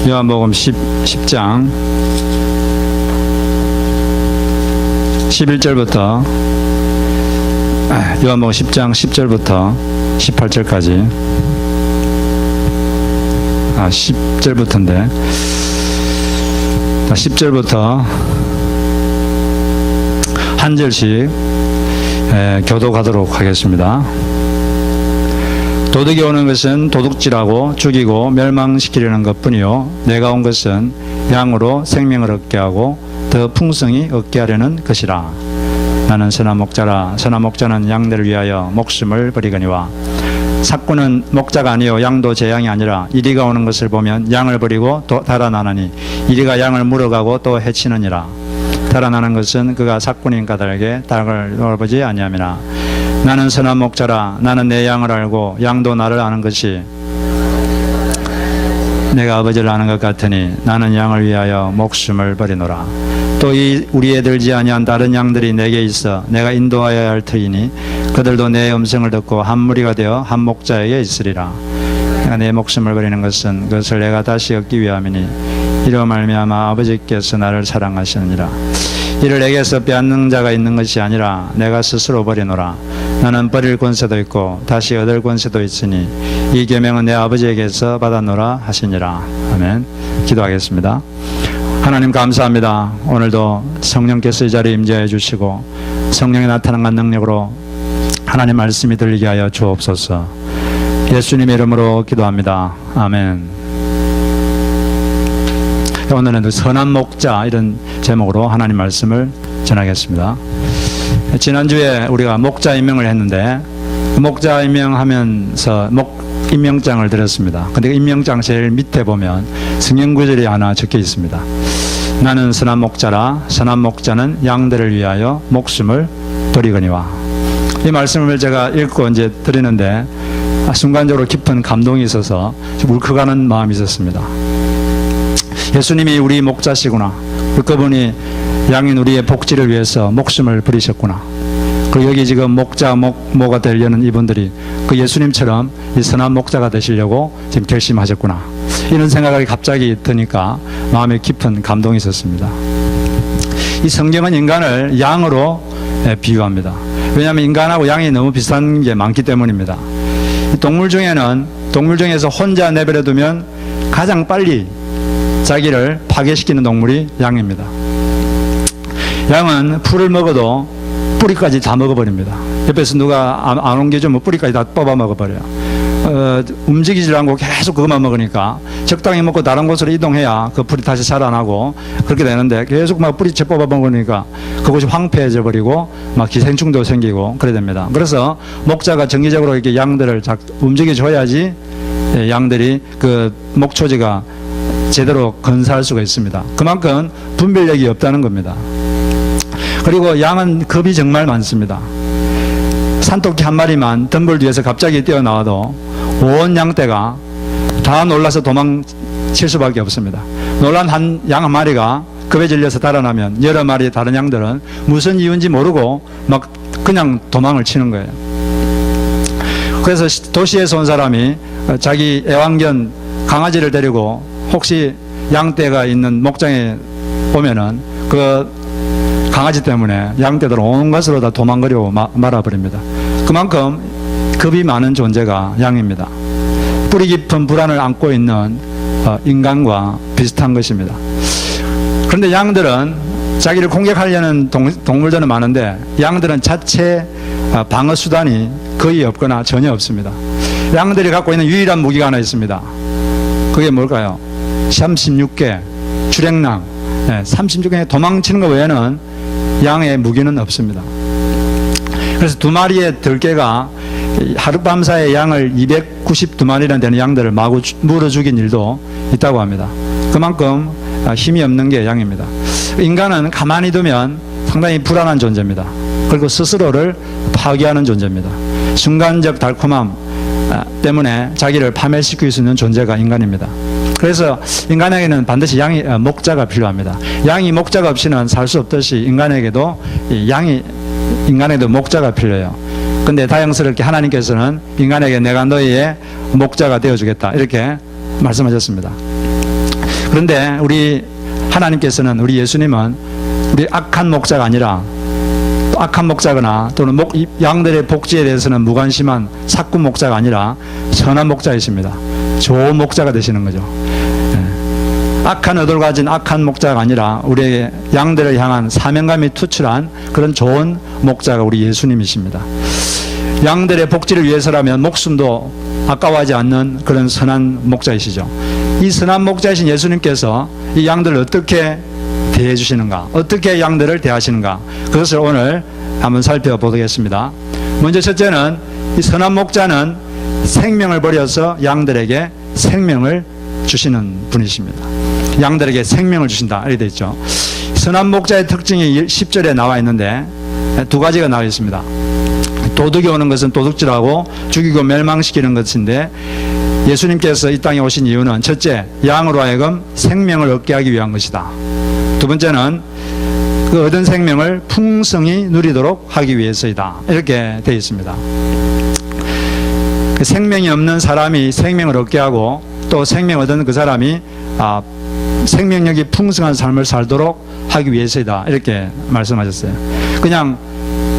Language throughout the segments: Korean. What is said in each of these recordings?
요한복음 10장 11절부터 요한복음 10장 10절부터 18절까지 10절부터인데 10절부터 한 절씩 교독하도록 하겠습니다. 도둑이 오는 것은 도둑질하고 죽이고 멸망시키려는 것뿐이요 내가 온 것은 양으로 생명을 얻게 하고 더 풍성히 얻게 하려는 것이라. 나는 선한 목자라. 선한 목자는 양들을 위하여 목숨을 버리거니와 삭구는 목자가 아니요 양도 제 양이 아니라 이리가 오는 것을 보면 양을 버리고 또 달아나느니 이리가 양을 물어가고 또 해치느니라. 달아나는 것은 그가 삭군인 까닭에 닭을 돌보지 아니함이나 나는 선한 목자라. 나는 내 양을 알고 양도 나를 아는 것이 내가 아버지를 아는 것 같으니 나는 양을 위하여 목숨을 버리노라. 또 이 우리에 들지 아니한 다른 양들이 내게 있어 내가 인도하여야 할 터이니 그들도 내 음성을 듣고 한 무리가 되어 한 목자에게 있으리라. 내가 내 목숨을 버리는 것은 그것을 내가 다시 얻기 위함이니 이로 말미암아 아버지께서 나를 사랑하시느니라. 이를 내게서 빼앗는 자가 있는 것이 아니라 내가 스스로 버리노라. 나는 버릴 권세도 있고 다시 얻을 권세도 있으니 이 계명은 내 아버지에게서 받았노라 하시니라. 아멘. 기도하겠습니다. 하나님 감사합니다. 오늘도 성령께서 이 자리에 임재해 주시고 성령이 나타난 능력으로 하나님 말씀이 들리게 하여 주옵소서. 예수님의 이름으로 기도합니다. 아멘. 오늘은 선한 목자 이런 제목으로 하나님 말씀을 전하겠습니다. 지난주에 우리가 목자 임명을 했는데 목자 임명하면서 임명장을 드렸습니다. 근데 임명장 제일 밑에 보면 성경 구절이 하나 적혀 있습니다. 나는 선한 목자라. 선한 목자는 양들을 위하여 목숨을 버리거니와. 이 말씀을 제가 읽고 이제 드리는데 순간적으로 깊은 감동이 있어서 울컥하는 마음이 있었습니다. 예수님이 우리 목자시구나. 그분이 양인 우리의 복지를 위해서 목숨을 버리셨구나. 그리고 여기 지금 목가 되려는 이분들이 그 예수님처럼 이 선한 목자가 되시려고 지금 결심하셨구나. 이런 생각이 갑자기 드니까 마음에 깊은 감동이 있었습니다. 이 성경은 인간을 양으로 비유합니다. 왜냐하면 인간하고 양이 너무 비슷한 게 많기 때문입니다. 동물 중에서 혼자 내버려 두면 가장 빨리 자기를 파괴시키는 동물이 양입니다. 양은 풀을 먹어도 뿌리까지 다 먹어버립니다. 옆에서 누가 안 옮겨주면 뿌리까지 다 뽑아 먹어버려요. 움직이질 않고 계속 그것만 먹으니까 적당히 먹고 다른 곳으로 이동해야 그 풀이 다시 자라나고 그렇게 되는데 계속 막 뿌리채 뽑아 먹으니까 그곳이 황폐해져 버리고 막 기생충도 생기고 그래 됩니다. 그래서 목자가 정기적으로 이렇게 양들을 움직여줘야지 양들이 그 목초지가 제대로 건사할 수가 있습니다. 그만큼 분별력이 없다는 겁니다. 그리고 양은 겁이 정말 많습니다. 산토끼 한 마리만 덤불 뒤에서 갑자기 뛰어나와도 온 양떼가 다 놀라서 도망칠 수밖에 없습니다. 놀란 양 한 마리가 겁에 질려서 달아나면 여러 마리의 다른 양들은 무슨 이유인지 모르고 막 그냥 도망을 치는 거예요. 그래서 도시에서 온 사람이 자기 애완견 강아지를 데리고 혹시 양떼가 있는 목장에 오면은 그 강아지 때문에 양떼들은 온 것으로 다 도망가려고 말아버립니다. 그만큼 겁이 많은 존재가 양입니다. 뿌리 깊은 불안을 안고 있는 인간과 비슷한 것입니다. 그런데 양들은 자기를 공격하려는 동물들은 많은데 양들은 자체 방어 수단이 거의 없거나 전혀 없습니다. 양들이 갖고 있는 유일한 무기가 하나 있습니다. 그게 뭘까요? 36개 주랭랑 36개 도망치는 것 외에는 양의 무기는 없습니다. 그래서 2마리의 들개가 하룻밤 사이에 양을 292마리나 되는 양들을 마구 물어 죽인 일도 있다고 합니다. 그만큼 힘이 없는 게 양입니다. 인간은 가만히 두면 상당히 불안한 존재입니다. 그리고 스스로를 파괴하는 존재입니다. 순간적 달콤함 때문에 자기를 파멸시킬 수 있는 존재가 인간입니다. 그래서 인간에게는 반드시 목자가 필요합니다. 양이 목자가 없이는 살 수 없듯이 인간에게도 목자가 필요해요. 근데 다행스럽게 하나님께서는 인간에게 내가 너희의 목자가 되어주겠다 이렇게 말씀하셨습니다. 그런데 우리 하나님께서는, 우리 예수님은 우리 악한 목자가 아니라, 악한 목자거나 또는 양들의 복지에 대해서는 무관심한 사꾼 목자가 아니라 선한 목자이십니다. 좋은 목자가 되시는 거죠. 악한 의도를 가진 악한 목자가 아니라 우리의 양들을 향한 사명감이 투철한 그런 좋은 목자가 우리 예수님이십니다. 양들의 복지를 위해서라면 목숨도 아까워하지 않는 그런 선한 목자이시죠. 이 선한 목자이신 예수님께서 이 양들을 어떻게 대해 주시는가, 어떻게 양들을 대하시는가, 그것을 오늘 한번 살펴보겠습니다. 먼저 첫째는, 이 선한 목자는 생명을 버려서 양들에게 생명을 주시는 분이십니다. 양들에게 생명을 주신다, 이렇게 되어 있죠. 선한 목자의 특징이 10절에 나와 있는데 두 가지가 나와 있습니다. 도둑이 오는 것은 도둑질하고 죽이고 멸망시키는 것인데, 예수님께서 이 땅에 오신 이유는 첫째, 양으로 하여금 생명을 얻게 하기 위한 것이다. 두 번째는 그 얻은 생명을 풍성히 누리도록 하기 위해서이다, 이렇게 되어 있습니다. 그 생명이 없는 사람이 생명을 얻게 하고, 또 생명 얻은 그 사람이 생명력이 풍성한 삶을 살도록 하기 위해서이다, 이렇게 말씀하셨어요. 그냥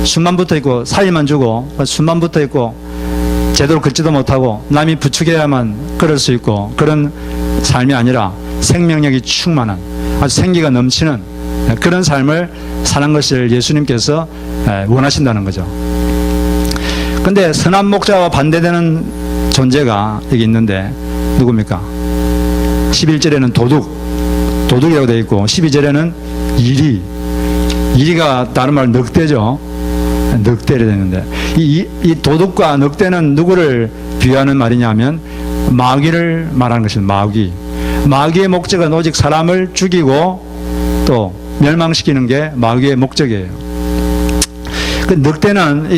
숨만 붙어 있고 살이만 주고 숨만 붙어 있고 제대로 걷지도 못하고 남이 부추겨야만 걸을 수 있고 그런 삶이 아니라 생명력이 충만한, 아주 생기가 넘치는 그런 삶을 사는 것을 예수님께서 원하신다는 거죠. 그런데 선한 목자와 반대되는 존재가 여기 있는데 누굽니까? 11절에는 도둑이라고 되어 있고 12절에는 이리가 다른 말로 늑대죠. 늑대를 되는데 이 도둑과 늑대는 누구를 비유하는 말이냐면 마귀를 말하는 것입니다. 마귀의 목적은 오직 사람을 죽이고 또 멸망시키는 게 마귀의 목적이에요. 그 늑대는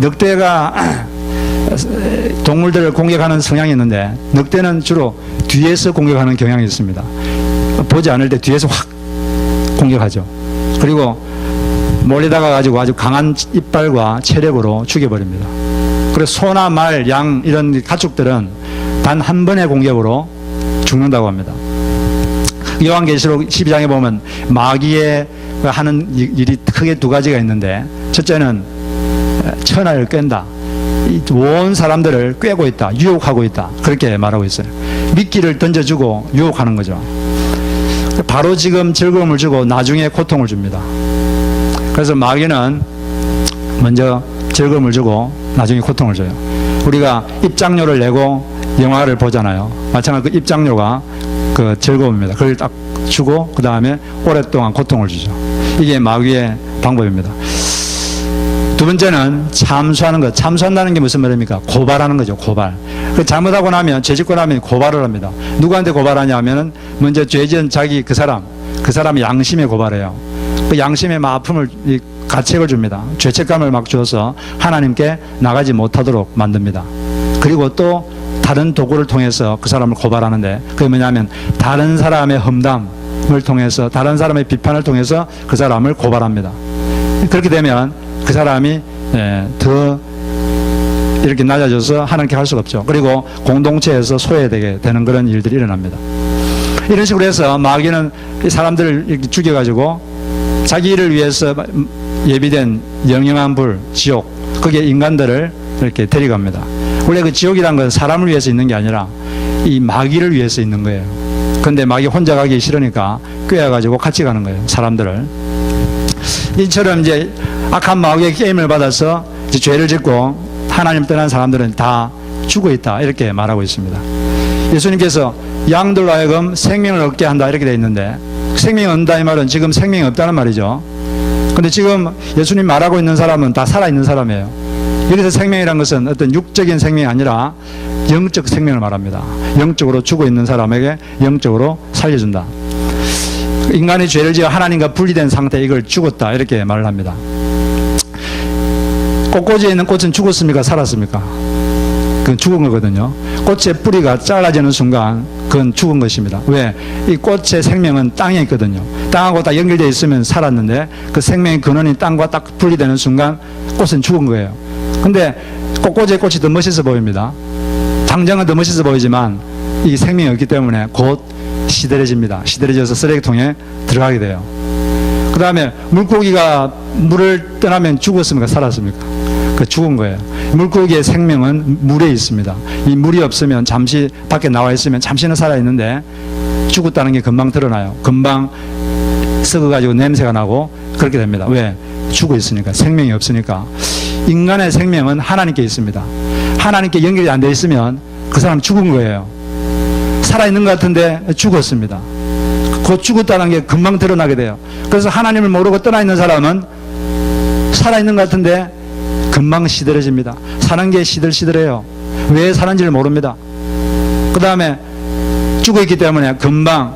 늑대가 동물들을 공격하는 성향이 있는데, 늑대는 주로 뒤에서 공격하는 경향이 있습니다. 보지 않을 때 뒤에서 확 공격하죠. 그리고 몰래 다가가지고 아주 강한 이빨과 체력으로 죽여버립니다. 그래서 소나 말, 양 이런 가축들은 단 한 번의 공격으로 죽는다고 합니다. 요한계시록 12장에 보면 마귀의 하는 일이 크게 두 가지가 있는데, 첫째는 천하를 깬다. 온 사람들을 꿰고 있다, 유혹하고 있다, 그렇게 말하고 있어요. 미끼를 던져주고 유혹하는 거죠. 바로 지금 즐거움을 주고 나중에 고통을 줍니다. 그래서 마귀는 먼저 즐거움을 주고 나중에 고통을 줘요. 우리가 입장료를 내고 영화를 보잖아요. 마찬가지로 그 입장료가 그 즐거움입니다. 그걸 딱 주고 그 다음에 오랫동안 고통을 주죠. 이게 마귀의 방법입니다. 두 번째는 참수하는 것. 참수한다는 게 무슨 말입니까? 고발하는 거죠. 고발. 잘못하고 나면, 죄짓고 나면 고발을 합니다. 누구한테 고발하냐 하면은 먼저 죄지은 그 사람의 양심에 고발해요. 그 양심에 막 아픔을, 가책을 줍니다. 죄책감을 막 주어서 하나님께 나가지 못하도록 만듭니다. 그리고 또 다른 도구를 통해서 그 사람을 고발하는데, 그게 뭐냐면 다른 사람의 험담을 통해서, 다른 사람의 비판을 통해서 그 사람을 고발합니다. 그렇게 되면 그 사람이 더 이렇게 낮아져서 하나님께 할 수가 없죠. 그리고 공동체에서 소외되게 되는 그런 일들이 일어납니다. 이런 식으로 해서 마귀는 이 사람들을 이렇게 죽여가지고 자기 일을 위해서 예비된 영영한 불, 지옥, 거기에 인간들을 이렇게 데려갑니다. 원래 그 지옥이란 건 사람을 위해서 있는 게 아니라 이 마귀를 위해서 있는 거예요. 그런데 마귀 혼자 가기 싫으니까 꿰어가지고 같이 가는 거예요, 사람들을. 이처럼 이제 악한 마귀의 게임을 받아서 이제 죄를 짓고 하나님 떠난 사람들은 다 죽어 있다, 이렇게 말하고 있습니다. 예수님께서 양들로 하여금 생명을 얻게 한다, 이렇게 되어 있는데, 생명을 얻는다 이 말은 지금 생명이 없다는 말이죠. 근데 지금 예수님 말하고 있는 사람은 다 살아있는 사람이에요. 여기서 생명이란 것은 어떤 육적인 생명이 아니라 영적 생명을 말합니다. 영적으로 죽어 있는 사람에게 영적으로 살려준다. 인간이 죄를 지어 하나님과 분리된 상태, 이걸 죽었다, 이렇게 말을 합니다. 꽃꽂이에 있는 꽃은 죽었습니까? 살았습니까? 그건 죽은 거거든요. 꽃의 뿌리가 잘라지는 순간 그건 죽은 것입니다. 왜? 이 꽃의 생명은 땅에 있거든요. 땅하고 딱 연결되어 있으면 살았는데, 그 생명의 근원이 땅과 딱 분리되는 순간 꽃은 죽은 거예요. 근데 꽃꽂이의 꽃이 더 멋있어 보입니다. 당장은 더 멋있어 보이지만 이 생명이 없기 때문에 곧 시들해집니다. 시들해져서 쓰레기통에 들어가게 돼요. 그 다음에 물고기가 물을 떠나면 죽었습니까? 살았습니까? 그 죽은 거예요. 물고기의 생명은 물에 있습니다. 이 물이 없으면 잠시 밖에 나와 있으면 잠시는 살아있는데 죽었다는 게 금방 드러나요. 금방 썩어가지고 냄새가 나고 그렇게 됩니다. 왜? 죽어 있으니까. 생명이 없으니까. 인간의 생명은 하나님께 있습니다. 하나님께 연결이 안 돼 있으면 그 사람 죽은 거예요. 살아있는 것 같은데 죽었습니다. 곧 죽었다는 게 금방 드러나게 돼요. 그래서 하나님을 모르고 떠나 있는 사람은 살아있는 것 같은데 금방 시들해집니다. 사는 게 시들시들해요. 왜 사는지를 모릅니다. 그 다음에 죽어있기 때문에 금방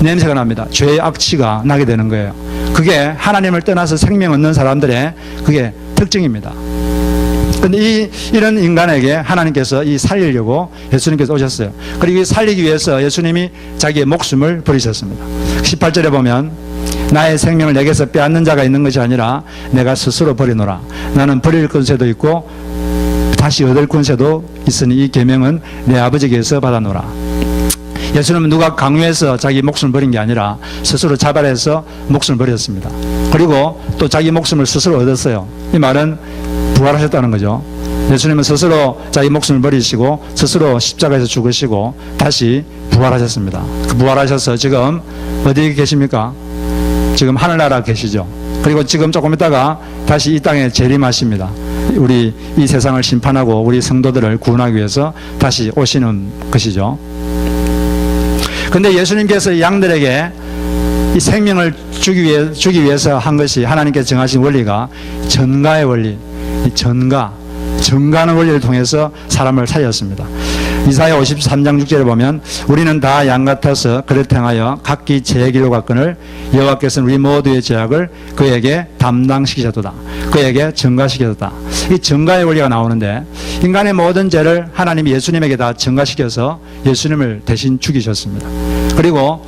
냄새가 납니다. 죄의 악취가 나게 되는 거예요. 그게 하나님을 떠나서 생명 얻는 사람들의 그게 특징입니다. 근데 이런 인간에게 하나님께서 이 살리려고 예수님께서 오셨어요. 그리고 이 살리기 위해서 예수님이 자기의 목숨을 버리셨습니다. 18절에 보면 나의 생명을 내게서 빼앗는 자가 있는 것이 아니라 내가 스스로 버리노라. 나는 버릴 권세도 있고 다시 얻을 권세도 있으니 이 계명은 내 아버지께서 받아노라. 예수님은 누가 강요해서 자기 목숨을 버린 게 아니라 스스로 자발해서 목숨을 버렸습니다. 그리고 또 자기 목숨을 스스로 얻었어요. 이 말은 부활하셨다는 거죠. 예수님은 스스로 자기 목숨을 버리시고 스스로 십자가에서 죽으시고 다시 부활하셨습니다. 그 부활하셔서 지금 어디에 계십니까? 지금 하늘나라 계시죠. 그리고 지금 조금 있다가 다시 이 땅에 재림하십니다. 우리 이 세상을 심판하고 우리 성도들을 구원하기 위해서 다시 오시는 것이죠. 근데 예수님께서 양들에게 이 생명을 주기 위해서 한 것이 하나님께서 정하신 원리가 전가의 원리, 이 전가하는 원리를 통해서 사람을 살렸습니다. 이사야 53장 6절에 보면 우리는 다 양 같아서 그릇 행하여 각기 제 길로 갔거늘 여호와께서는 우리 모두의 죄악을 그에게 담당시키셨도다. 그에게 전가시켰다. 이 전가의 원리가 나오는데 인간의 모든 죄를 하나님이 예수님에게 다 전가시켜서 예수님을 대신 죽이셨습니다. 그리고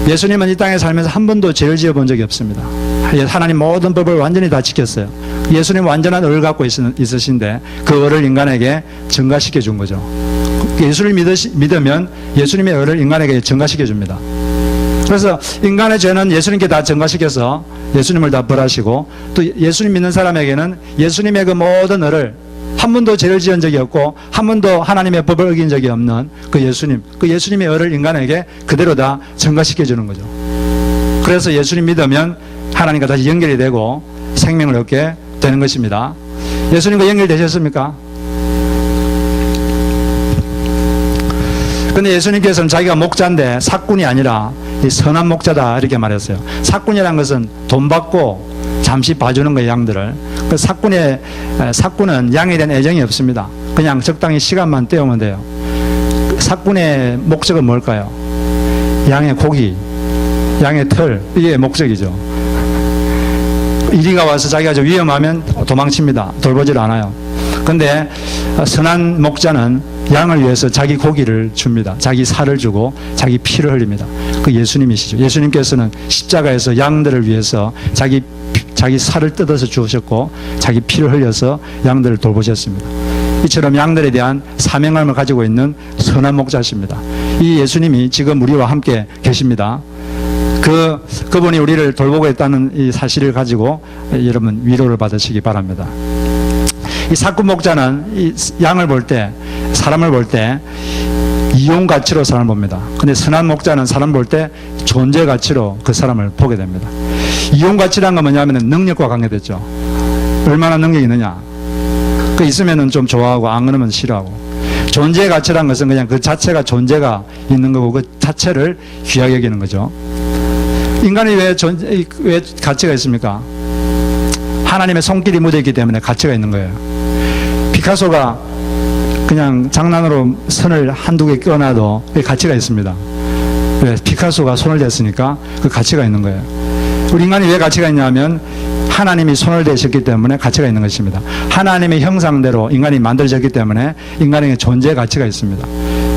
예수님은 이 땅에 살면서 한 번도 죄를 지어본 적이 없습니다. 하나님 모든 법을 완전히 다 지켰어요. 예수님 완전한 의를 갖고 있으신데 그 의를 인간에게 전가시켜 준 거죠. 예수를 믿으면 예수님의 의를 인간에게 전가시켜 줍니다. 그래서 인간의 죄는 예수님께 다 전가시켜서 예수님을 다 벌하시고 또 예수님 믿는 사람에게는 예수님의 그 모든 의를 한 번도 죄를 지은 적이 없고 한 번도 하나님의 법을 어긴 적이 없는 그 예수님의 의를 인간에게 그대로 다 전가시켜 주는 거죠. 그래서 예수님 믿으면 하나님과 다시 연결이 되고 생명을 얻게 되는 것입니다. 예수님과 연결되셨습니까? 근데 예수님께서는 자기가 목자인데 삭군이 아니라 선한 목자다 이렇게 말했어요. 삭군이라는 것은 돈 받고 잠시 봐주는 거예요, 양들을. 그 삭군은 양에 대한 애정이 없습니다. 그냥 적당히 시간만 때우면 돼요. 삭군의 목적은 뭘까요? 양의 고기, 양의 털, 이게 목적이죠. 이리가 와서 자기가 좀 위험하면 도망칩니다. 돌보질 않아요. 근데 선한 목자는 양을 위해서 자기 고기를 줍니다. 자기 살을 주고 자기 피를 흘립니다. 그 예수님이시죠. 예수님께서는 십자가에서 양들을 위해서 자기 살을 뜯어서 주셨고 자기 피를 흘려서 양들을 돌보셨습니다. 이처럼 양들에 대한 사명감을 가지고 있는 선한 목자십니다. 이 예수님이 지금 우리와 함께 계십니다. 그분이 우리를 돌보고 있다는 이 사실을 가지고 여러분 위로를 받으시기 바랍니다. 이 삭군 목자는 이 양을 볼 때, 사람을 볼 때 이용 가치로 사람을 봅니다. 근데 선한 목자는 사람 볼 때 존재 가치로 그 사람을 보게 됩니다. 이용 가치란 건 뭐냐면 능력과 관계됐죠. 얼마나 능력이 있느냐. 그 있으면은 좀 좋아하고 안 그러면 싫어하고. 존재 가치란 것은 그냥 그 자체가 존재가 있는 거고 그 자체를 귀하게 여기는 거죠. 인간이 왜 가치가 있습니까? 하나님의 손길이 묻어있기 때문에 가치가 있는 거예요. 피카소가 그냥 장난으로 선을 한두 개 껴놔도 가치가 있습니다. 왜? 피카소가 손을 댔으니까 그 가치가 있는 거예요. 우리 인간이 왜 가치가 있냐면 하나님이 손을 대셨기 때문에 가치가 있는 것입니다. 하나님의 형상대로 인간이 만들어졌기 때문에 인간에게 존재의 가치가 있습니다.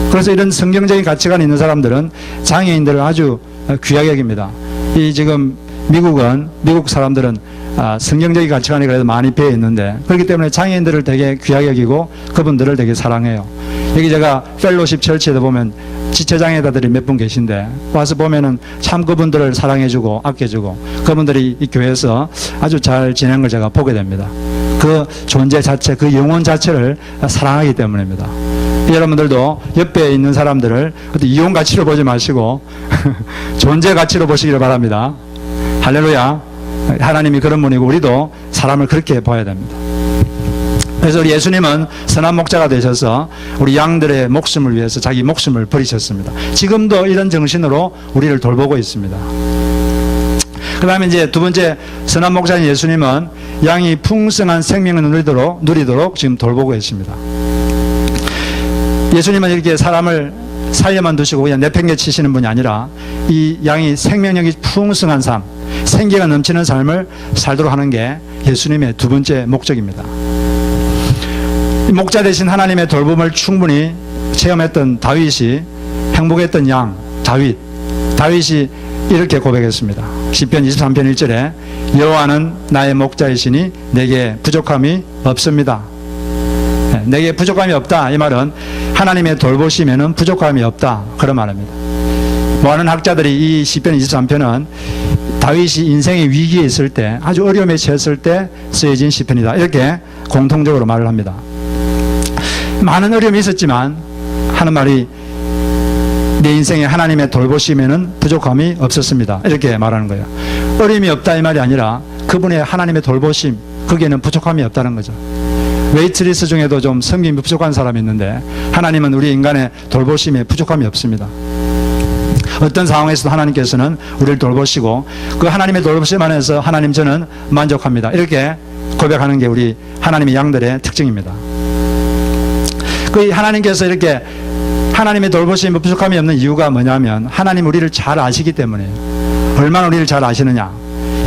그래서 이런 성경적인 가치관이 있는 사람들은 장애인들을 아주 귀하게 여깁니다. 이 지금 미국 사람들은 성경적인 가치관이 그래도 많이 배어 있는데, 그렇기 때문에 장애인들을 되게 귀하게 여기고 그분들을 되게 사랑해요. 여기 제가 펠로십 철치에도 보면 지체장애자들이 몇 분 계신데 와서 보면은 참 그분들을 사랑해주고 아껴주고 그분들이 이 교회에서 아주 잘 지내는 걸 제가 보게 됩니다. 그 존재 자체, 그 영혼 자체를 사랑하기 때문입니다. 여러분들도 옆에 있는 사람들을 이용 가치로 보지 마시고 존재 가치로 보시기를 바랍니다. 할렐루야. 하나님이 그런 분이고 우리도 사람을 그렇게 봐야 됩니다. 그래서 우리 예수님은 선한 목자가 되셔서 우리 양들의 목숨을 위해서 자기 목숨을 버리셨습니다. 지금도 이런 정신으로 우리를 돌보고 있습니다. 그 다음에 이제 두 번째, 선한 목자인 예수님은 양이 풍성한 생명을 누리도록 지금 돌보고 계십니다. 예수님은 이렇게 사람을 살려만 두시고 그냥 내팽개치시는 분이 아니라 이 양이 생명력이 풍성한 삶, 생기가 넘치는 삶을 살도록 하는 게 예수님의 두 번째 목적입니다. 목자 대신 하나님의 돌봄을 충분히 체험했던 다윗이, 행복했던 양 다윗이 이렇게 고백했습니다. 시편 23편 1절에 여호와는 나의 목자이시니 내게 부족함이 없습니다. 내게 부족함이 없다, 이 말은 하나님의 돌보심에는 부족함이 없다, 그런 말입니다. 많은 학자들이 이 시편 23편은 다윗이 인생의 위기에 있을 때, 아주 어려움에 처했을 때 쓰여진 시편이다, 이렇게 공통적으로 말을 합니다. 많은 어려움이 있었지만 하는 말이 내 인생에 하나님의 돌보심에는 부족함이 없었습니다, 이렇게 말하는 거예요. 어려움이 없다 이 말이 아니라 그분의 하나님의 돌보심, 거기에는 부족함이 없다는 거죠. 웨이트리스 중에도 좀 섬김이 부족한 사람이 있는데 하나님은 우리 인간의 돌보심에 부족함이 없습니다. 어떤 상황에서도 하나님께서는 우리를 돌보시고 그 하나님의 돌보심 안에서 하나님 저는 만족합니다, 이렇게 고백하는 게 우리 하나님의 양들의 특징입니다. 그 하나님께서 이렇게 하나님의 돌보심에 부족함이 없는 이유가 뭐냐면 하나님 우리를 잘 아시기 때문이에요. 얼마나 우리를 잘 아시느냐.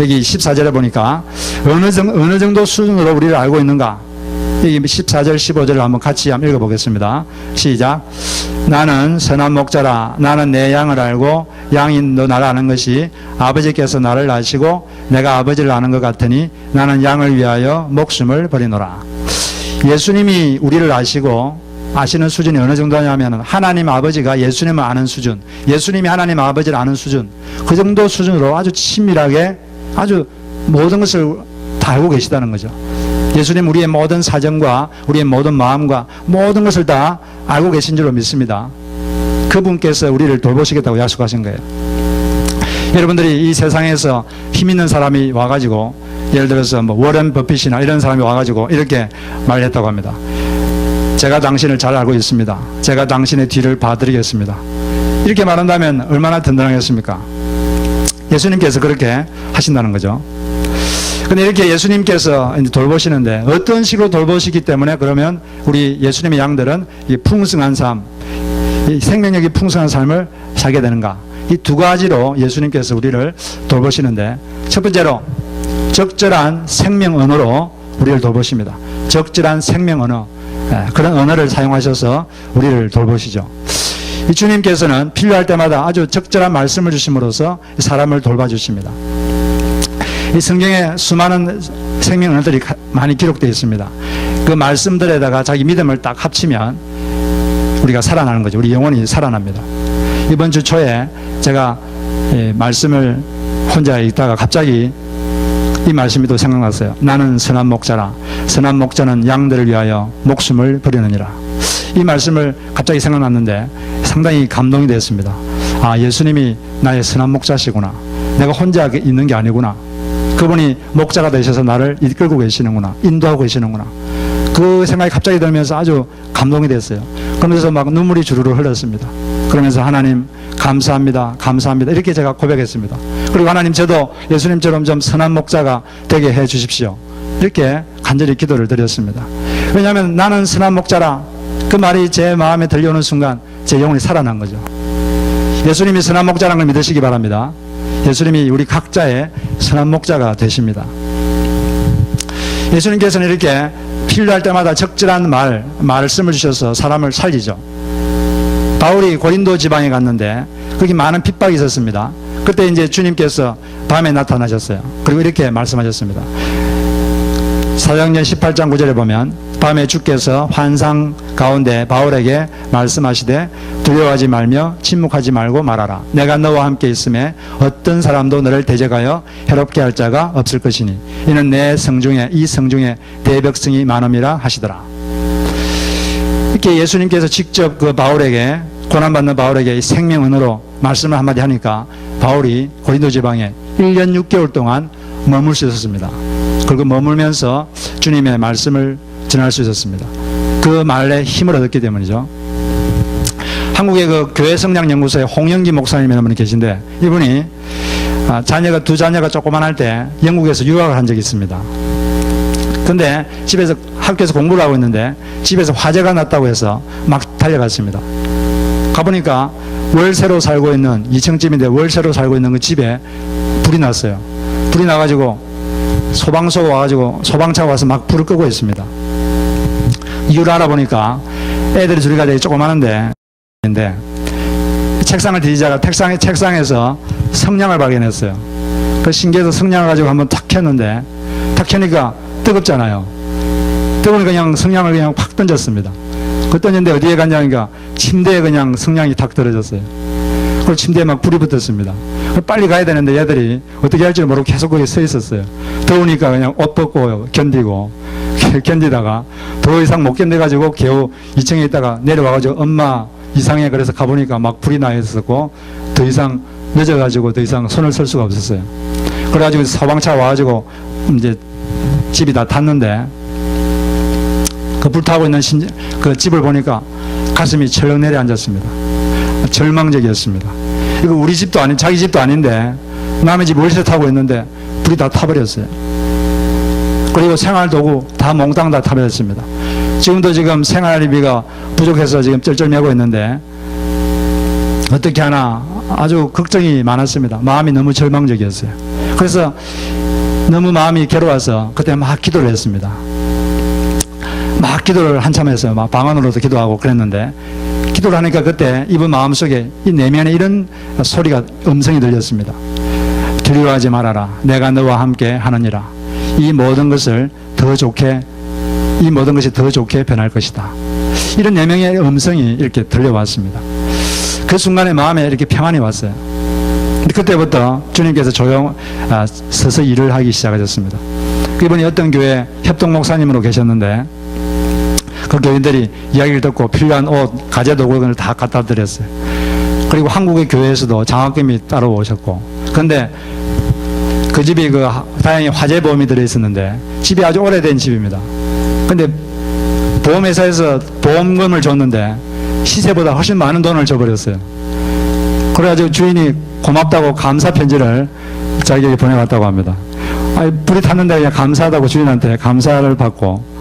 여기 14절에 보니까 어느 정도 수준으로 우리를 알고 있는가. 여기 14절 15절을 한번 같이 한번 읽어보겠습니다. 시작. 나는 선한 목자라. 나는 내 양을 알고 양이 너 나를 아는 것이 아버지께서 나를 아시고 내가 아버지를 아는 것 같으니 나는 양을 위하여 목숨을 버리노라. 예수님이 우리를 아시는 수준이 어느 정도냐면 하나님 아버지가 예수님을 아는 수준, 예수님이 하나님 아버지를 아는 수준, 그 정도 수준으로 아주 친밀하게 아주 모든 것을 다 알고 계시다는 거죠. 예수님 우리의 모든 사정과 우리의 모든 마음과 모든 것을 다 알고 계신 줄로 믿습니다. 그분께서 우리를 돌보시겠다고 약속하신 거예요. 여러분들이 이 세상에서 힘 있는 사람이 와가지고 예를 들어서 뭐 워런 버핏이나 이런 사람이 와가지고 이렇게 말했다고 합니다. 제가 당신을 잘 알고 있습니다. 제가 당신의 뒤를 봐드리겠습니다. 이렇게 말한다면 얼마나 든든하겠습니까? 예수님께서 그렇게 하신다는 거죠. 근데 이렇게 예수님께서 돌보시는데 어떤 식으로 돌보시기 때문에 그러면 우리 예수님의 양들은 이 풍성한 삶, 이 생명력이 풍성한 삶을 살게 되는가? 이 두 가지로 예수님께서 우리를 돌보시는데 첫 번째로 적절한 생명 언어로 우리를 돌보십니다. 적절한 생명 언어. 그런 언어를 사용하셔서 우리를 돌보시죠. 이 주님께서는 필요할 때마다 아주 적절한 말씀을 주심으로써 사람을 돌봐주십니다. 이 성경에 수많은 생명 언어들이 많이 기록되어 있습니다. 그 말씀들에다가 자기 믿음을 딱 합치면 우리가 살아나는 거죠. 우리 영혼이 살아납니다. 이번 주 초에 제가 말씀을 혼자 읽다가 갑자기 이 말씀이 또 생각났어요. 나는 선한 목자라. 선한 목자는 양들을 위하여 목숨을 버리느니라. 이 말씀을 갑자기 생각났는데 상당히 감동이 됐습니다. 아, 예수님이 나의 선한 목자시구나. 내가 혼자 있는 게 아니구나. 그분이 목자가 되셔서 나를 이끌고 계시는구나. 인도하고 계시는구나. 그 생각이 갑자기 들면서 아주 감동이 됐어요. 그러면서 막 눈물이 주르르 흘렀습니다. 그러면서 하나님 감사합니다. 감사합니다. 이렇게 제가 고백했습니다. 그리고 하나님 저도 예수님처럼 좀 선한 목자가 되게 해 주십시오. 이렇게 간절히 기도를 드렸습니다. 왜냐하면 나는 선한 목자라. 그 말이 제 마음에 들려오는 순간 제 영혼이 살아난 거죠. 예수님이 선한 목자라는 걸 믿으시기 바랍니다. 예수님이 우리 각자의 선한 목자가 되십니다. 예수님께서는 이렇게 필요할 때마다 적절한 말씀을 주셔서 사람을 살리죠. 바울이 고린도 지방에 갔는데 거기 많은 핍박이 있었습니다. 그때 이제 주님께서 밤에 나타나셨어요. 그리고 이렇게 말씀하셨습니다. 사도행전 18장 9절에 보면 밤에 주께서 환상 가운데 바울에게 말씀하시되 두려워하지 말며 침묵하지 말고 말하라. 내가 너와 함께 있음에 어떤 사람도 너를 대적하여 해롭게 할 자가 없을 것이니 이는 내 성중에 이 성중에 대백성이 많음이라 하시더라. 이렇게 예수님께서 직접 그 바울에게 고난받는 바울에게 생명 언어로 말씀을 한마디 하니까 바울이 고린도 지방에 1년 6개월 동안 머물 수 있었습니다. 그리고 머물면서 주님의 말씀을 전할 수 있었습니다. 그 말에 힘을 얻었기 때문이죠. 한국의 그 교회 성장 연구소에 홍영기 목사님이라는 분이 계신데 이분이 두 자녀가 조그만할 때 영국에서 유학을 한 적이 있습니다. 근데 집에서 학교에서 공부를 하고 있는데 집에서 화재가 났다고 해서 막 달려갔습니다. 가보니까 월세로 살고 있는 2층 집인데 월세로 살고 있는 그 집에 불이 났어요. 불이 나가지고 소방서가 와가지고 소방차가 와서 막 불을 끄고 있습니다. 이유를 알아보니까 애들이 둘이가 되게 조그마한데 책상을 뒤지다가 책상에서 성냥을 발견했어요. 그 신기해서 성냥을 가지고 한번 탁 켰는데 탁 켜니까 뜨겁잖아요. 뜨거우니까 그냥 성냥을 그냥 확 던졌습니다. 그 던졌는데 어디에 갔냐니까 침대에 그냥 성냥이 탁 떨어졌어요. 그리고 침대에 막 불이 붙었습니다. 빨리 가야 되는데 얘들이 어떻게 할지 모르고 계속 거기 서 있었어요. 더우니까 그냥 옷 벗고 견디다가 더 이상 못 견뎌가지고 겨우 2층에 있다가 내려와가지고 엄마 이상해 그래서 가보니까 막 불이 나 있었고 더 이상 늦어가지고 더 이상 손을 쓸 수가 없었어요. 그래가지고 소방차 와가지고 이제 집이 다 탔는데 그 불타고 있는 그 집을 보니까 가슴이 철렁 내려앉았습니다. 절망적이었습니다. 이거 우리 집도 아닌 자기 집도 아닌데 남의 집 월세 타고 있는데 불이 다 타버렸어요. 그리고 생활도구 다 몽땅 다 타버렸습니다. 지금도 지금 생활비가 부족해서 지금 쩔쩔매고 있는데 어떻게 하나 아주 걱정이 많았습니다. 마음이 너무 절망적이었어요. 그래서 너무 마음이 괴로워서 그때 막 기도를 했습니다. 막 기도를 한참 했어요. 막 방언으로도 기도하고 그랬는데 기도를 하니까 그때 이분 마음속에 이 내면에 이런 소리가 음성이 들렸습니다. 두려워하지 말아라. 내가 너와 함께 하느니라. 이 모든 것이 더 좋게 변할 것이다. 이런 내면의 음성이 이렇게 들려왔습니다. 그 순간에 마음에 이렇게 평안이 왔어요. 그때부터 주님께서 서서 일을 하기 시작하셨습니다. 이분이 어떤 교회 협동 목사님으로 계셨는데 그 교인들이 이야기를 듣고 필요한 옷, 가재도구 등을 다 갖다 드렸어요. 그리고 한국의 교회에서도 장학금이 따로 오셨고 그런데 그 집이 다행히 화재보험이 들어있었는데 집이 아주 오래된 집입니다. 근데 보험회사에서 보험금을 줬는데 시세보다 훨씬 많은 돈을 줘버렸어요. 그래가지고 주인이 고맙다고 감사 편지를 자기에게 보내왔다고 합니다. 불이 탔는데 그냥 감사하다고 주인한테 감사를 받고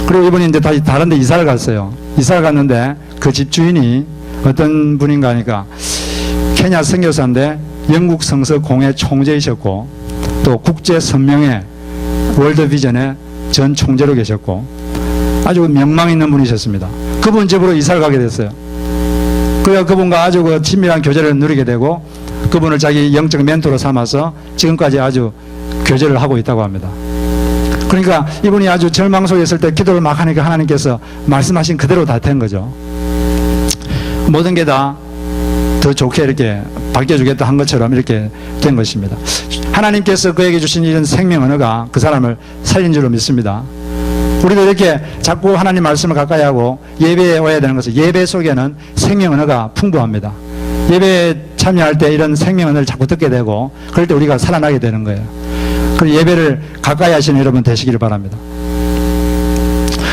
그리고 이분이 이제 다시 다른 데 이사를 갔어요. 이사를 갔는데 그 집 주인이 어떤 분인가 하니까 케냐 선교사인데 영국 성서 공회 총재이셨고 또 국제 선명회 월드비전의 전 총재로 계셨고 아주 명망 있는 분이셨습니다. 그분 집으로 이사를 가게 됐어요. 그래서 그분과 아주 친밀한 교제를 누리게 되고 그분을 자기 영적 멘토로 삼아서 지금까지 아주 교제를 하고 있다고 합니다. 그러니까 이분이 아주 절망 속에 있을 때 기도를 막 하니까 하나님께서 말씀하신 그대로 다 된 거죠. 모든 게 다 더 좋게 이렇게 바뀌어주겠다 한 것처럼 이렇게 된 것입니다. 하나님께서 그에게 주신 이런 생명 언어가 그 사람을 살린 줄로 믿습니다. 우리도 이렇게 자꾸 하나님 말씀을 가까이 하고 예배에 와야 되는 것은 예배 속에는 생명 언어가 풍부합니다. 예배에 참여할 때 이런 생명 언어를 자꾸 듣게 되고 그럴 때 우리가 살아나게 되는 거예요. 그 예배를 가까이 하시는 여러분 되시기를 바랍니다.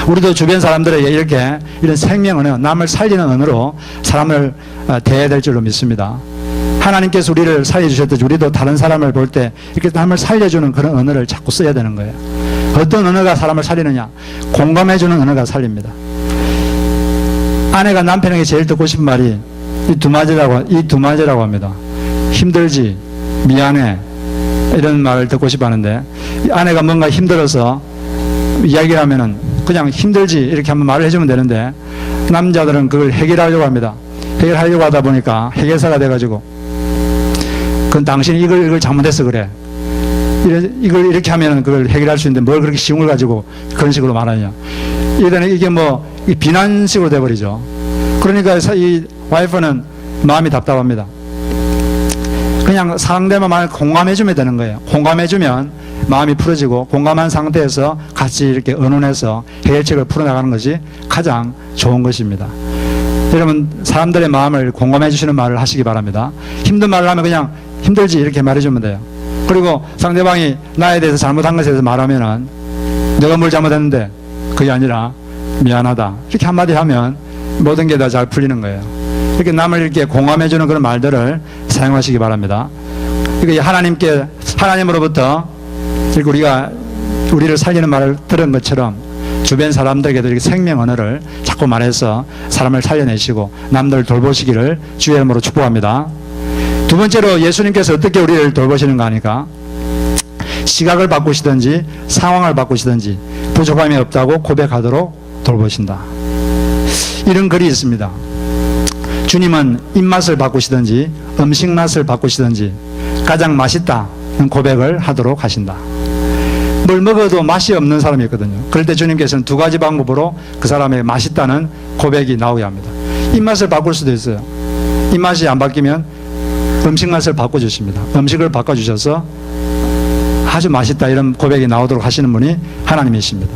우리도 주변 사람들에게 이렇게 이런 생명 언어, 남을 살리는 언어로 사람을 대해야 될 줄로 믿습니다. 하나님께서 우리를 살려주셨듯이 우리도 다른 사람을 볼 때 이렇게 남을 살려주는 그런 언어를 자꾸 써야 되는 거예요. 어떤 언어가 사람을 살리느냐? 공감해주는 언어가 살립니다. 아내가 남편에게 제일 듣고 싶은 말이 이 두 마디라고 합니다. 힘들지, 미안해, 이런 말을 듣고 싶어 하는데 아내가 뭔가 힘들어서 이야기를 하면은 그냥 힘들지 이렇게 한번 말을 해주면 되는데 남자들은 그걸 해결하려고 합니다. 해결하려고 하다 보니까 해결사가 돼가지고 그건 당신이 이걸 잘못해서 그래. 이걸 이렇게 하면 그걸 해결할 수 있는데 뭘 그렇게 쉬운 걸 가지고 그런 식으로 말하냐. 이게 뭐 비난식으로 돼버리죠. 그러니까 이 와이프는 마음이 답답합니다. 그냥 상대방 말을 공감해주면 되는 거예요. 공감해주면 마음이 풀어지고 공감한 상태에서 같이 이렇게 의논해서 해결책을 풀어나가는 것이 가장 좋은 것입니다. 여러분, 사람들의 마음을 공감해 주시는 말을 하시기 바랍니다. 힘든 말을 하면 그냥 힘들지 이렇게 말해주면 돼요. 그리고 상대방이 나에 대해서 잘못한 것에 대해서 말하면은 내가 뭘 잘못했는데 그게 아니라 미안하다 이렇게 한마디 하면 모든 게 다 잘 풀리는 거예요. 이렇게 남을 이렇게 공감해 주는 그런 말들을 사용하시기 바랍니다. 이게 하나님으로부터 우리가 우리를 살리는 말을 들은 것처럼 주변 사람들에게도 이렇게 생명 언어를 자꾸 말해서 사람을 살려내시고 남들을 돌보시기를 주의 이름으로 축복합니다. 두 번째로 예수님께서 어떻게 우리를 돌보시는가 하니까 시각을 바꾸시든지 상황을 바꾸시든지 부족함이 없다고 고백하도록 돌보신다. 이런 글이 있습니다. 주님은 입맛을 바꾸시든지 음식 맛을 바꾸시든지 가장 맛있다는 고백을 하도록 하신다. 뭘 먹어도 맛이 없는 사람이 있거든요. 그럴 때 주님께서는 두 가지 방법으로 그 사람에게 맛있다는 고백이 나오게 합니다. 입맛을 바꿀 수도 있어요. 입맛이 안 바뀌면 음식 맛을 바꿔주십니다. 음식을 바꿔주셔서 아주 맛있다 이런 고백이 나오도록 하시는 분이 하나님이십니다.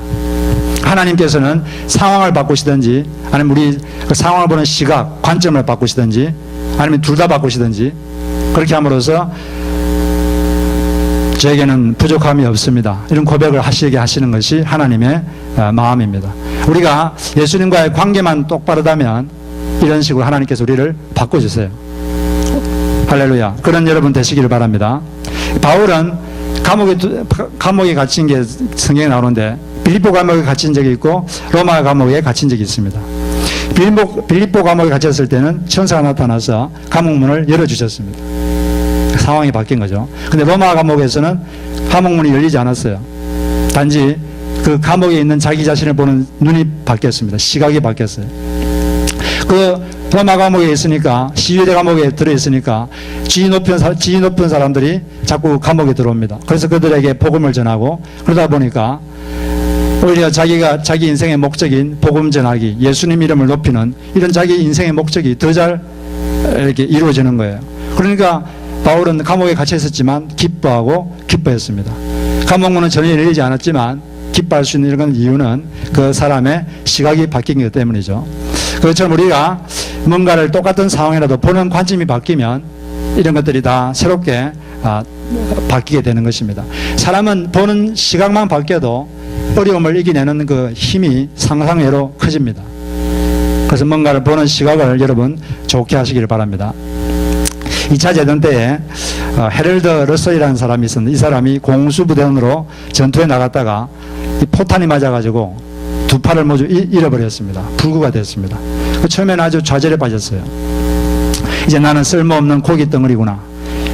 하나님께서는 상황을 바꾸시든지 아니면 우리 그 상황을 보는 시각, 관점을 바꾸시든지 아니면 둘 다 바꾸시든지 그렇게 함으로써 저에게는 부족함이 없습니다. 이런 고백을 하시게 하시는 것이 하나님의 마음입니다. 우리가 예수님과의 관계만 똑바르다면 이런 식으로 하나님께서 우리를 바꿔주세요. 할렐루야. 그런 여러분 되시기를 바랍니다. 바울은 감옥에 갇힌 게 성경에 나오는데 빌립보 감옥에 갇힌 적이 있고 로마 감옥에 갇힌 적이 있습니다. 빌립보 감옥에 갇혔을 때는 천사가 나타나서 감옥문을 열어주셨습니다. 상황이 바뀐 거죠. 근데 로마 감옥에서는 감옥문이 열리지 않았어요. 단지 그 감옥에 있는 자기 자신을 보는 눈이 바뀌었습니다. 시각이 바뀌었어요. 그 로마 감옥에 있으니까, 시위대 감옥에 들어있으니까 지위 높은 사람들이 자꾸 감옥에 들어옵니다. 그래서 그들에게 복음을 전하고 그러다 보니까 오히려 자기 인생의 목적인 복음 전하기, 예수님 이름을 높이는 이런 자기 인생의 목적이 더 잘 이렇게 이루어지는 거예요. 그러니까 바울은 감옥에 갇혀 있었지만 기뻐했습니다. 감옥문은 전혀 열리지 않았지만 기뻐할 수 있는 이런 이유는 그 사람의 시각이 바뀐 것 때문이죠. 그렇처럼 우리가 뭔가를 똑같은 상황이라도 보는 관점이 바뀌면 이런 것들이 다 새롭게 바뀌게 되는 것입니다. 사람은 보는 시각만 바뀌어도 어려움을 이겨내는 그 힘이 상상외로 커집니다. 그래서 뭔가를 보는 시각을 여러분 좋게 하시기를 바랍니다. 2차 대전 때에 헤럴드 러셀이라는 사람이 있었는데 이 사람이 공수부대원으로 전투에 나갔다가 이 포탄이 맞아가지고 두 팔을 모두 잃어버렸습니다. 불구가 됐습니다. 처음에는 아주 좌절에 빠졌어요. 이제 나는 쓸모없는 고기 덩어리구나.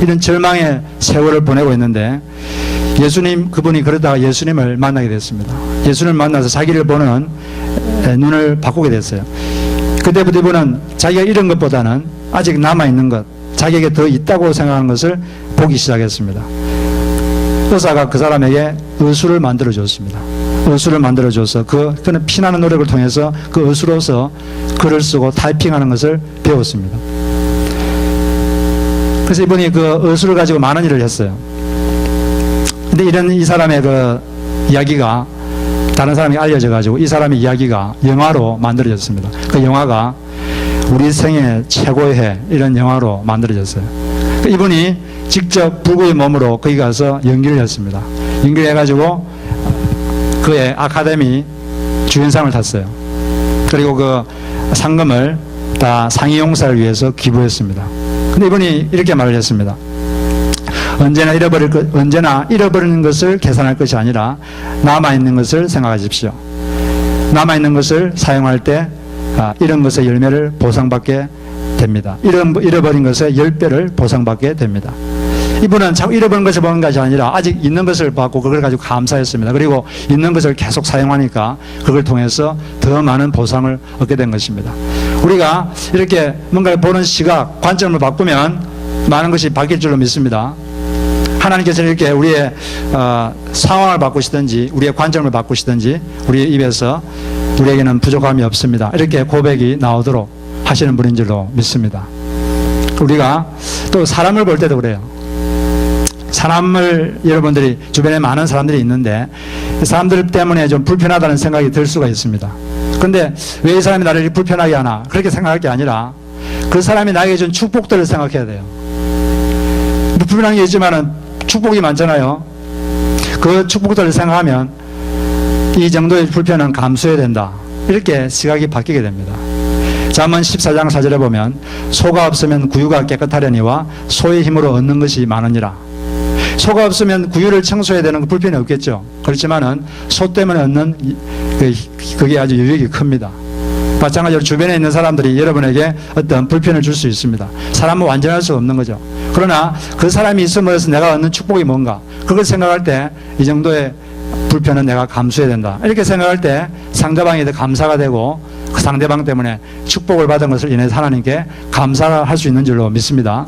이런 절망의 세월을 보내고 있는데 그분이 그러다가 예수님을 만나게 됐습니다. 예수님을 만나서 자기를 보는 눈을 바꾸게 됐어요. 그때부터 이분은 자기가 잃은 것보다는 아직 남아있는 것, 자기에게 더 있다고 생각하는 것을 보기 시작했습니다. 의사가 그 사람에게 의수를 만들어줬습니다. 의수를 만들어줘서 그는 피나는 노력을 통해서 그 의수로서 글을 쓰고 타이핑하는 것을 배웠습니다. 그래서 이분이 그 의수를 가지고 많은 일을 했어요. 근데 이 사람의 그 이야기가 다른 사람이 알려져가지고 이 사람의 이야기가 영화로 만들어졌습니다. 그 영화가 우리 생애 최고의 해 이런 영화로 만들어졌어요. 이분이 직접 불구의 몸으로 거기 가서 연기를 했습니다. 연기를 해가지고 그의 아카데미 주연상을 탔어요. 그리고 그 상금을 다 상해용사를 위해서 기부했습니다. 근데 이분이 이렇게 말을 했습니다. 언제나 잃어버리는 것을 계산할 것이 아니라 남아있는 것을 생각하십시오. 남아있는 것을 사용할 때 이런 것의 열매를 보상받게 됩니다. 잃어버린 것의 10배를 보상받게 됩니다. 이분은 자꾸 잃어버린 것을 보는 것이 아니라 아직 있는 것을 받고 그걸 가지고 감사했습니다. 그리고 있는 것을 계속 사용하니까 그걸 통해서 더 많은 보상을 얻게 된 것입니다. 우리가 이렇게 뭔가를 보는 시각, 관점을 바꾸면 많은 것이 바뀔 줄로 믿습니다. 하나님께서는 이렇게 우리의 상황을 바꾸시든지 우리의 관점을 바꾸시든지 우리의 입에서 우리에게는 부족함이 없습니다, 이렇게 고백이 나오도록 하시는 분인 줄로 믿습니다. 우리가 또 사람을 볼 때도 그래요. 사람을, 여러분들이 주변에 많은 사람들이 있는데 이 사람들 때문에 좀 불편하다는 생각이 들 수가 있습니다. 그런데 왜 이 사람이 나를 불편하게 하나, 그렇게 생각할 게 아니라 그 사람이 나에게 준 축복들을 생각해야 돼요. 불편한 게 있지만은 축복이 많잖아요. 그 축복들을 생각하면 이 정도의 불편은 감수해야 된다, 이렇게 시각이 바뀌게 됩니다. 잠언 14장 4절에 보면 소가 없으면 구유가 깨끗하려니와 소의 힘으로 얻는 것이 많으니라. 소가 없으면 구유를 청소해야 되는 그 불편이 없겠죠. 그렇지만은 소 때문에 얻는 그게 아주 유익이 큽니다. 마찬가지로 주변에 있는 사람들이 여러분에게 어떤 불편을 줄 수 있습니다. 사람은 완전할 수 없는 거죠. 그러나 그 사람이 있음으로써 내가 얻는 축복이 뭔가, 그걸 생각할 때 이 정도의 불편은 내가 감수해야 된다, 이렇게 생각할 때 상대방에 대해 감사가 되고 그 상대방 때문에 축복을 받은 것을 인해서 하나님께 감사할 수 있는 줄로 믿습니다.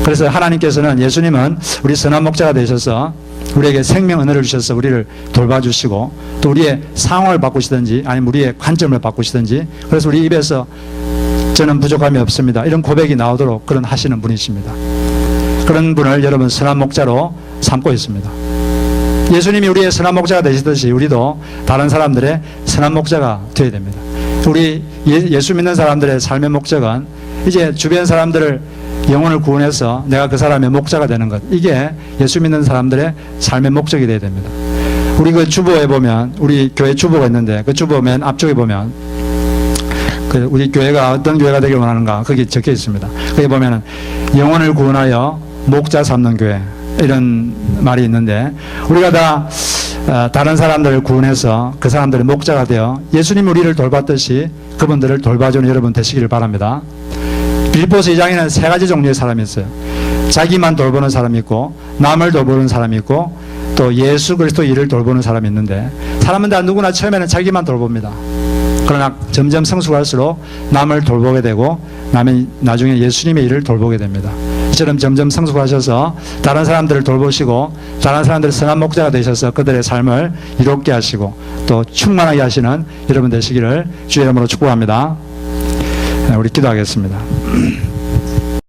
그래서 하나님께서는, 예수님은 우리 선한 목자가 되셔서 우리에게 생명 은혜를 주셔서 우리를 돌봐주시고 또 우리의 상황을 바꾸시든지 아니면 우리의 관점을 바꾸시든지, 그래서 우리 입에서 저는 부족함이 없습니다, 이런 고백이 나오도록 그런 하시는 분이십니다. 그런 분을 여러분 선한 목자로 삼고 있습니다. 예수님이 우리의 선한 목자가 되시듯이 우리도 다른 사람들의 선한 목자가 되어야 됩니다. 우리 예수 믿는 사람들의 삶의 목적은 이제 주변 사람들을 영혼을 구원해서 내가 그 사람의 목자가 되는 것, 이게 예수 믿는 사람들의 삶의 목적이 되어야 됩니다. 우리 그 주보에 보면, 우리 교회 주보가 있는데 그 주보 맨 앞쪽에 보면 우리 교회가 어떤 교회가 되길 원하는가 거기 적혀 있습니다. 거기 보면은 영혼을 구원하여 목자 삼는 교회, 이런 말이 있는데 우리가 다 다른 사람들을 구원해서 그 사람들의 목자가 되어 예수님이 우리를 돌봤듯이 그분들을 돌봐주는 여러분 되시기를 바랍니다. 빌립보서 2장에는 세 가지 종류의 사람이 있어요. 자기만 돌보는 사람이 있고, 남을 돌보는 사람이 있고, 또 예수 그리스도 일을 돌보는 사람이 있는데, 사람은 다 누구나 처음에는 자기만 돌봅니다. 그러나 점점 성숙할수록 남을 돌보게 되고 나중에 예수님의 일을 돌보게 됩니다. 이처럼 점점 성숙하셔서 다른 사람들을 돌보시고 다른 사람들의 선한 목자가 되셔서 그들의 삶을 이롭게 하시고 또 충만하게 하시는 여러분 되시기를 주의 이름으로 축복합니다. 우리 기도하겠습니다.